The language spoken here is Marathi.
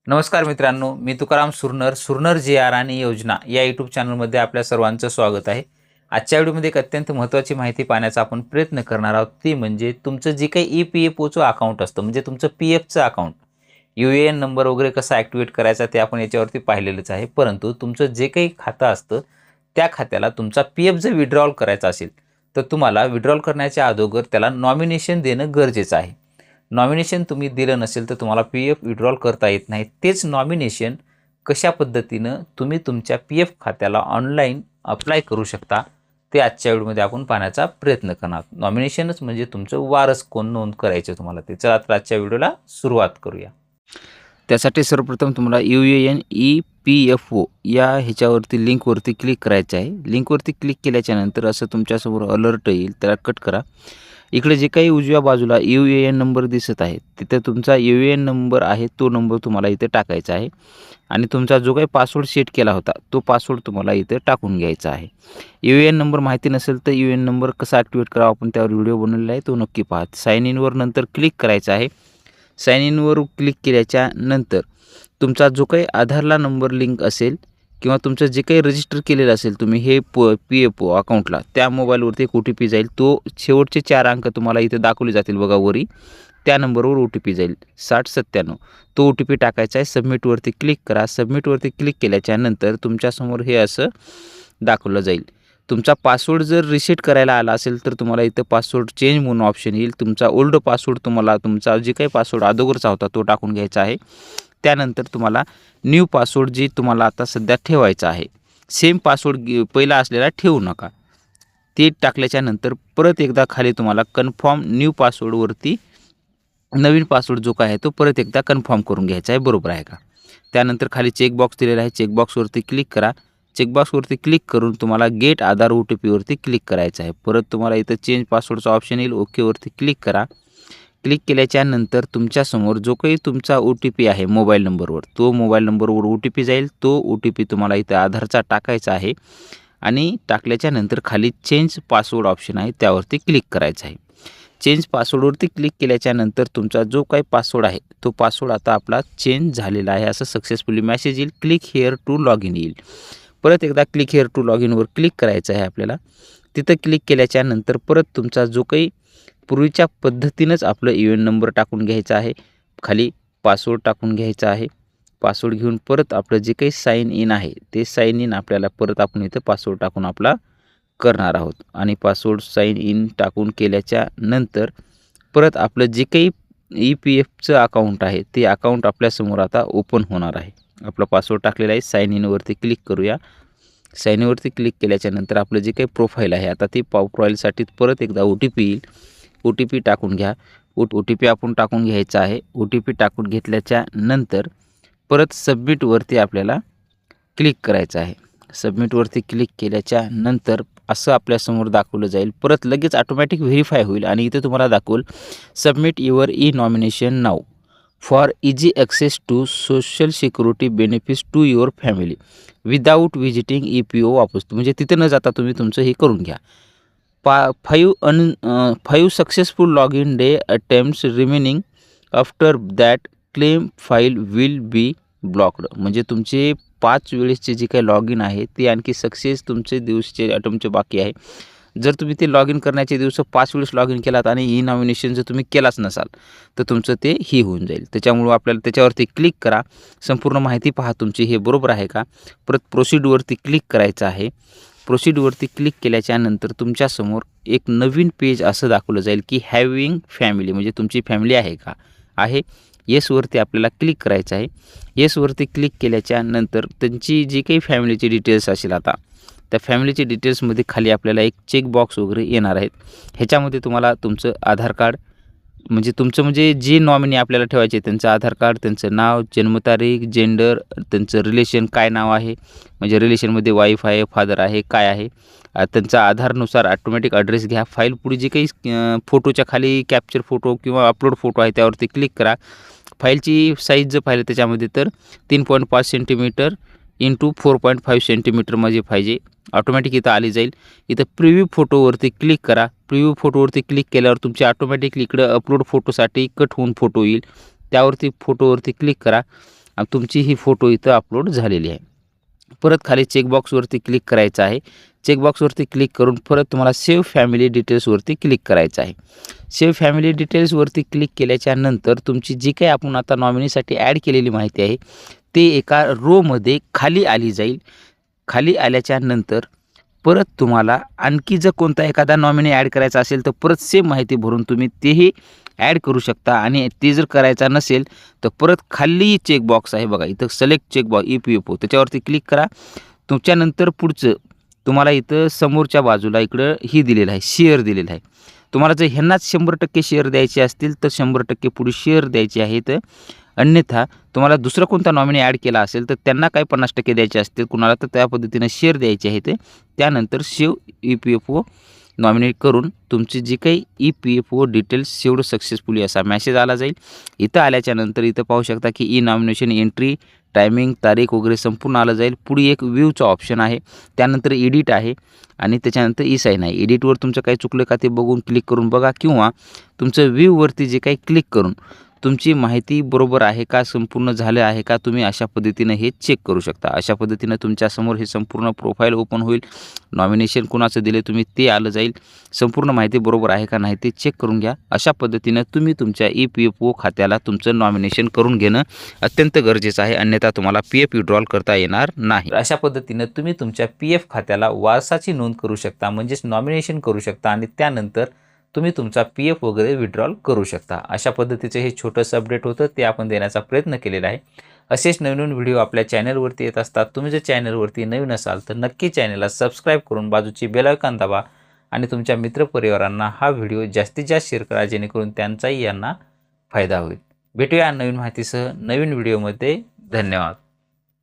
नमस्कार मित्रांनो, मी तुकाराम सुरनर जे आर आणि योजना या यूट्यूब चॅनलमध्ये आपल्या सर्वांचं स्वागत आहे. आजच्या व्हिडिओमध्ये एक अत्यंत महत्त्वाची माहिती पाहण्याचा आपण प्रयत्न करणार आहोत. ती म्हणजे तुमचं जे काही EPFOचं अकाउंट असतं, म्हणजे तुमचं PFचं अकाउंट, UAN नंबर वगैरे कसा ॲक्टिवेट करायचा ते आपण याच्यावरती पाहिलेलंच आहे. परंतु तुमचं जे काही खातं असतं, त्या खात्याला तुमचा PF जर विड्रॉल करायचा असेल, तर तुम्हाला विड्रॉल करण्याच्या अगोदर त्याला नॉमिनेशन देणं गरजेचं आहे. नॉमिनेशन तुम्ही दिलं नसेल तर तुम्हाला PF विड्रॉल करता येत नाही. तेच नॉमिनेशन कशा पद्धतीनं तुम्ही तुमच्या PF खात्याला ऑनलाईन अप्लाय करू शकता, ते आजच्या व्हिडिओमध्ये आपण पाहण्याचा प्रयत्न करणार. नॉमिनेशनच म्हणजे तुमचं वारस कोण नोंद करायचं तुम्हाला ते. चला तर आजच्या व्हिडिओला सुरुवात करूया. त्यासाठी सर्वप्रथम तुम्हाला UAN EPFO या ह्याच्यावरती लिंकवरती क्लिक करायचं आहे. लिंकवरती क्लिक केल्याच्यानंतर असं तुमच्यासमोर अलर्ट येईल, त्याला कट करा. इकडे जे काही उजव्या बाजूला UAN नंबर दिसत आहे, तिथे तुमचा UAN नंबर आहे, तो नंबर तुम्हाला इथे टाकायचा आहे आणि तुमचा जो काही पासवर्ड सेट केला होता तो पासवर्ड तुम्हाला इथे टाकून घ्यायचा आहे. UAN नंबर माहिती नसेल तर UAN नंबर कसा ॲक्टिवेट करावा आपण त्यावर व्हिडिओ बनवलेला आहे, तो नक्की पहा. साइन इनवर नंतर क्लिक करायचं आहे. साइन इनवर क्लिक केल्याच्या नंतर तुमचा जो काही आधारला नंबर लिंक असेल किंवा तुमचं जे काही रजिस्टर केलेलं असेल तुम्ही हे PFO अकाउंटला, त्या मोबाईलवरती एक OTP जाईल. तो शेवटचे 4 अंक तुम्हाला इथे दाखवले जातील बघा वरी, त्या नंबरवर OTP जाईल 6097. तो OTP टाकायचा आहे. सबमिटवरती क्लिक करा. सबमिटवरती क्लिक केल्याच्या नंतर तुमच्यासमोर हे असं दाखवलं जाईल. तुमचा पासवर्ड जर रिसेट करायला आला असेल तर तुम्हाला इथं पासवर्ड चेंज म्हणून ऑप्शन येईल. तुमचा ओल्ड पासवर्ड तुम्हाला तुमचा जे काही पासवर्ड अगोदरचा होता तो टाकून घ्यायचा आहे. त्यानंतर तुम्हाला न्यू पासवर्ड जे तुम्हाला आता सध्या ठेवायचा आहे, सेम पासवर्ड पहिला असलेला ठेवू नका. ते टाकल्याच्यानंतर परत एकदा खाली तुम्हाला कन्फर्म न्यू पासवर्डवरती नवीन पासवर्ड जो काय आहे तो परत एकदा कन्फर्म करून घ्यायचा आहे, बरोबर आहे का. त्यानंतर खाली चेकबॉक्स दिलेला आहे, चेकबॉक्सवरती क्लिक करा. चेकबॉक्सवरती क्लिक करून तुम्हाला गेट आधार OTPवरती क्लिक करायचं आहे. परत तुम्हाला इथं चेंज पासवर्डचा ऑप्शन येईल, ओकेवरती क्लिक करा. क्लिक केल्याच्यानंतर तुमच्यासमोर जो काही तुमचा OTP आहे मोबाईल नंबरवर, तो मोबाईल नंबरवर OTP जाईल. तो OTP तुम्हाला इथं आधारचा टाकायचा आहे आणि टाकल्याच्यानंतर खाली चेंज पासवर्ड ऑप्शन आहे, त्यावरती क्लिक करायचं आहे. चेंज पासवर्डवरती क्लिक केल्याच्यानंतर तुमचा जो काही पासवर्ड आहे तो पासवर्ड आता आपला चेंज झालेला आहे असं सक्सेसफुली मेसेज येईल. Click here to log in येईल. परत एकदा क्लिक हिअर टू लॉग इनवर क्लिक करायचं आहे आपल्याला. तिथं क्लिक केल्याच्यानंतर परत तुमचा जो काही पूर्वीच्या पद्धतीनंच आपलं UAN नंबर टाकून घ्यायचा आहे, खाली पासवर्ड टाकून घ्यायचा आहे. पासवर्ड घेऊन परत आपलं जे काही साइन इन आहे ते साइन इन आपल्याला परत आपण इथं पासवर्ड टाकून आपला करणार आहोत आणि पासवर्ड साइन इन टाकून केल्याच्या नंतर परत आपलं जे काही EPFचं अकाउंट आहे ते अकाउंट आपल्यासमोर आता ओपन होणार आहे. आपला पासवर्ड टाकलेला आहे. साइन इनवरती क्लिक करूया. साइन इनवरती क्लिक केल्याच्यानंतर आपलं जे काही प्रोफाईल आहे आता ती प्रोफाईलसाठी परत एकदा OTP येईल. OTP टाकून घ्या. OTP आपण टाकून घ्यायचा आहे. OTP टाकून घेतल्याच्या नंतर परत सबमिटवरती आपल्याला क्लिक करायचं आहे. सबमिटवरती क्लिक केल्याच्या नंतर असं आपल्यासमोर दाखवलं जाईल. परत लगेच ऑटोमॅटिक व्हेरीफाय होईल आणि इथे तुम्हाला दाखवेल submit your nomination now for easy access to social security benefits to your family without visiting EPO office. म्हणजे तिथे न जाता तुम्ही तुमचं हे करून घ्या. 5 successful log in day attempts remaining after that claim file will be blocked. म्हणजे तुमचे 5 वेळेसचे जे काही लॉग इन आहे ते आणखी सक्सेस तुमचे दिवसचे अटेम्प्टचे बाकी आहे. जर तुम्ही ते लॉग इन करण्याचे दिवस 5 वेळेस लॉग इन केलात आणि नॉमिनेशन जर तुम्ही केलाच नसाल तर तुमचं ते होऊन जाईल. त्याच्यामुळं आपल्याला त्याच्यावरती क्लिक करा. संपूर्ण माहिती पहा तुमची हे बरोबर आहे का. परत प्रोसीडवरती क्लिक करायचं आहे. प्रोसीडवरती क्लिक केल्याच्यानंतर तुमच्यासमोर एक नवीन पेज असं दाखवलं जाईल की हॅविंग फॅमिली, म्हणजे तुमची फॅमिली आहे का. आहे. येसवरती आपल्याला क्लिक करायचं आहे. येसवरती क्लिक केल्याच्या नंतर त्यांची जी काही फॅमिलीची डिटेल्स असेल आता त्या फॅमिलीची डिटेल्समध्ये खाली आपल्याला एक चेकबॉक्स वगैरे येणार आहेत. ह्याच्यामध्ये तुम्हाला तुमचं आधार कार्ड, म्हणजे तुमचं म्हणजे जे नॉमिनी आपल्याला ठेवायचे त्यांचं आधार कार्ड, त्यांचं नाव, जन्मतारीख, जेंडर, त्यांचं रिलेशन काय नाव आहे, म्हणजे रिलेशनमध्ये वाईफ आहे, फादर आहे, काय आहे, त्यांचा आधारनुसार ऑटोमॅटिक ॲड्रेस घ्या. फाईल पुढे जे काही फोटोच्या खाली कॅप्चर फोटो किंवा अपलोड फोटो आहे त्यावरती क्लिक करा. फाईलची साईज जर पाहिलं त्याच्यामध्ये तर 3.5 सेंटीमीटर इंटू 4.5 सेंटीमीटर म्हणजे पाहिजे. ऑटोमॅटिक इथं आली जाईल. इथं प्रिव्ह्यू फोटोवरती क्लिक करा. प्रिव्ह्यू फोटोवरती क्लिक केल्यावर तुमचे ऑटोमॅटिकली इकडं अपलोड फोटोसाठी कट होऊन फोटो येईल. त्यावरती फोटोवरती क्लिक करा तुमची ही फोटो इथं अपलोड झालेली आहे. परत खाली चेकबॉक्सवरती क्लिक करायचं आहे. चेकबॉक्सवरती क्लिक करून परत तुम्हाला सेव्ह फॅमिली डिटेल्सवरती क्लिक करायचं आहे. सेव्ह फॅमिली डिटेल्सवरती क्लिक केल्याच्या नंतर तुमची जी काही आपण आता नॉमिनीसाठी ॲड केलेली माहिती आहे ते एका रोमध्ये खाली आली जाईल. खाली आल्याच्या नंतर परत तुम्हाला आणखी जर कोणता एखादा नॉमिनी ॲड करायचा असेल तर परत सेम माहिती भरून तुम्ही तेही ॲड करू शकता. आणि ते जर करायचा नसेल तर परत खाली चेकबॉक्स आहे बघा, इथं सिलेक्ट चेकबॉक्स EPFO त्याच्यावरती क्लिक करा. तुमच्यानंतर पुढचं तुम्हाला इथं समोरच्या बाजूला इकडं ही दिलेलं आहे, शेअर दिलेलं आहे. तुम्हाला जर ह्यांनाच 100% शेअर द्यायचे असतील तर 100% पुढे शेअर द्यायचे आहेत. अन्यथा तुम्हाला दुसरा कोणता नॉमिनी ॲड केला असेल तर त्यांना काही 50% द्यायचे असतील कुणाला, तर त्या पद्धतीनं शेअर द्यायचे आहेत. त्यानंतर सेव्ह EPFO नॉमिनेट करून तुमची जी काही EPFO डिटेल्स सेव्ड सक्सेसफुली असा मेसेज आला जाईल. इथं आल्याच्यानंतर इथं पाहू शकता की ई नॉमिनेशन एंट्री, टायमिंग, तारीख वगैरे संपूर्ण आलं जाईल. पुढे एक व्ह्यूचा ऑप्शन आहे, त्यानंतर एडिट आहे आणि त्याच्यानंतर ई साईन आहे. एडिटवर तुमचं काही चुकलं का ते बघून क्लिक करून बघा, किंवा तुमचं व्ह्यूवरती जे काही क्लिक करून तुमची माहिती बरोबर आहे का, संपूर्ण झालं आहे का, तुम्ही अशा पद्धतीनं हे चेक करू शकता. अशा पद्धतीनं तुमच्यासमोर हे संपूर्ण प्रोफाईल ओपन होईल. नॉमिनेशन कुणाचं दिले तुम्ही ते आलं जाईल. संपूर्ण माहिती बरोबर आहे का नाही ते चेक करून घ्या. अशा पद्धतीनं तुम्ही तुमच्या EPFO खात्याला तुमचं नॉमिनेशन करून घेणं अत्यंत गरजेचं आहे, अन्यथा तुम्हाला PF विड्रॉल करता येणार नाही. अशा पद्धतीनं तुम्ही तुमच्या PF खात्याला वारसाची नोंद करू शकता, म्हणजेच नॉमिनेशन करू शकता आणि त्यानंतर तुम्ही तुमचा PF वगैरे विड्रॉल करू शकता. अशा पद्धतीचं हे छोटंसं अपडेट होतं, ते आपण देण्याचा प्रयत्न केलेला आहे. असेच नवीन व्हिडिओ आपल्या चॅनलवरती येत असतात. तुम्ही जर चॅनलवरती नवीन असाल तर नक्की चॅनलला सबस्क्राईब करून बाजूची बेल आयकॉन दाबा आणि तुमच्या मित्रपरिवारांना हा व्हिडिओ जास्तीत जास्त शेअर करा, जेणेकरून त्यांचाही यांना फायदा होईल. भेटूया नवीन माहितीसह नवीन व्हिडिओमध्ये. धन्यवाद.